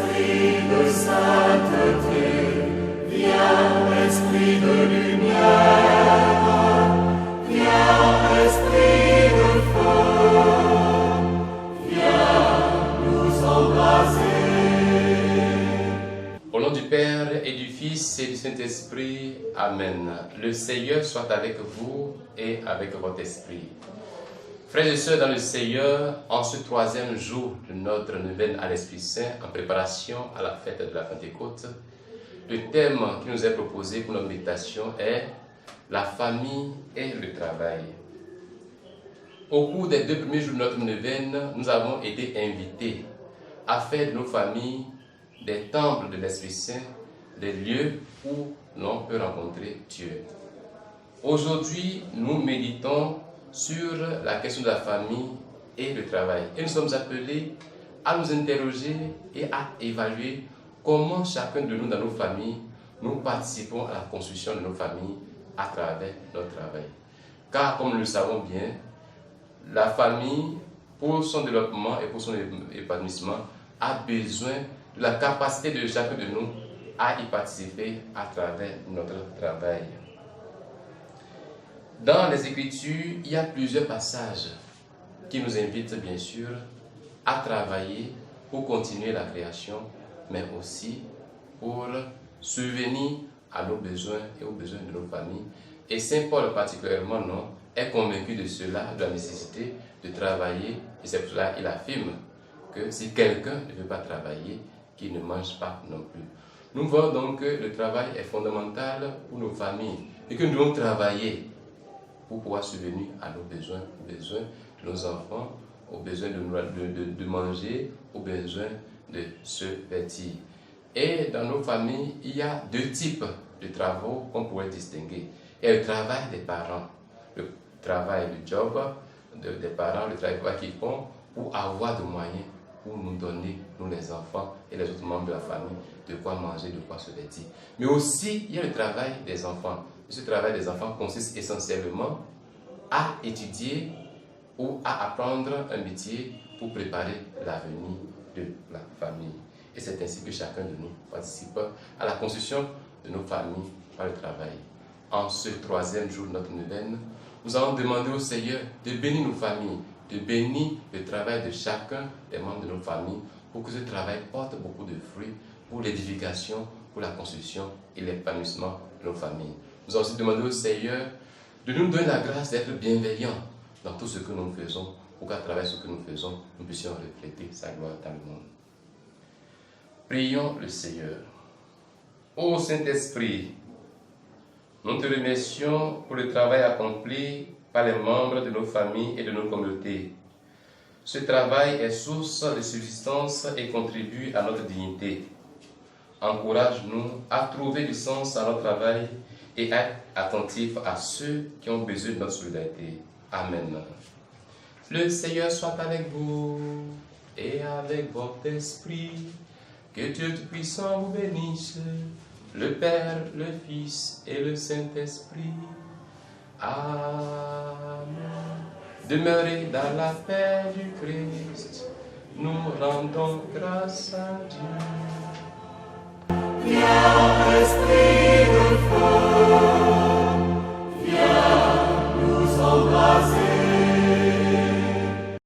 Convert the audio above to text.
Esprit de sainteté, viens, Esprit de lumière, viens, Esprit de feu, viens nous embraser. Au nom du Père et du Fils et du Saint-Esprit, Amen. Le Seigneur soit avec vous et avec votre esprit. Frères et sœurs dans le Seigneur, en ce troisième jour de notre neuvaine à l'Esprit Saint, en préparation à la fête de la Pentecôte, le thème qui nous est proposé pour notre méditation est la famille et le travail. Au cours des 2 premiers jours de notre neuvaine, nous avons été invités à faire de nos familles des temples de l'Esprit Saint, des lieux où l'on peut rencontrer Dieu. Aujourd'hui, nous méditons sur la question de la famille et le travail. Et nous sommes appelés à nous interroger et à évaluer comment chacun de nous dans nos familles, nous participons à la construction de nos familles à travers notre travail. Car comme nous le savons bien, la famille, pour son développement et pour son épanouissement, a besoin de la capacité de chacun de nous à y participer à travers notre travail. Dans les Écritures, il y a plusieurs passages qui nous invitent bien sûr à travailler pour continuer la création, mais aussi pour subvenir à nos besoins et aux besoins de nos familles. Et Saint Paul particulièrement est convaincu de cela, de la nécessité de travailler, et c'est pour cela qu'il affirme que si quelqu'un ne veut pas travailler, qu'il ne mange pas non plus. Nous voyons donc que le travail est fondamental pour nos familles et que nous devons travailler pour pouvoir subvenir à nos besoins, aux besoins de nos enfants, aux besoins de manger, aux besoins de se vêtir. Et dans nos familles, il y a 2 types de travaux qu'on pourrait distinguer. Il y a le travail des parents, le travail du job des parents, le travail qu'ils font pour avoir des moyens pour nous donner, nous les enfants et les autres membres de la famille, de quoi manger, de quoi se vêtir. Mais aussi, il y a le travail des enfants. Ce travail des enfants consiste essentiellement à étudier ou à apprendre un métier pour préparer l'avenir de la famille. Et c'est ainsi que chacun de nous participe à la construction de nos familles par le travail. En ce 3e jour de notre neuvaine, nous allons demander au Seigneur de bénir nos familles, de bénir le travail de chacun des membres de nos familles pour que ce travail porte beaucoup de fruits pour l'édification, pour la construction et l'épanouissement de nos familles. Nous allons aussi demander au Seigneur de nous donner la grâce d'être bienveillants dans tout ce que nous faisons, pour qu'à travers ce que nous faisons, nous puissions refléter sa gloire dans le monde. Prions le Seigneur. Ô Saint-Esprit, nous te remercions pour le travail accompli par les membres de nos familles et de nos communautés. Ce travail est source de subsistance et contribue à notre dignité. Encourage-nous à trouver du sens à notre travail et à être attentifs à ceux qui ont besoin de notre solidarité. Amen. Le Seigneur soit avec vous et avec votre esprit. Que Dieu Tout-Puissant vous bénisse, le Père, le Fils et le Saint-Esprit. Amen. Demeurez dans la paix du Christ. Nous rendons grâce à Dieu. Viens, Esprit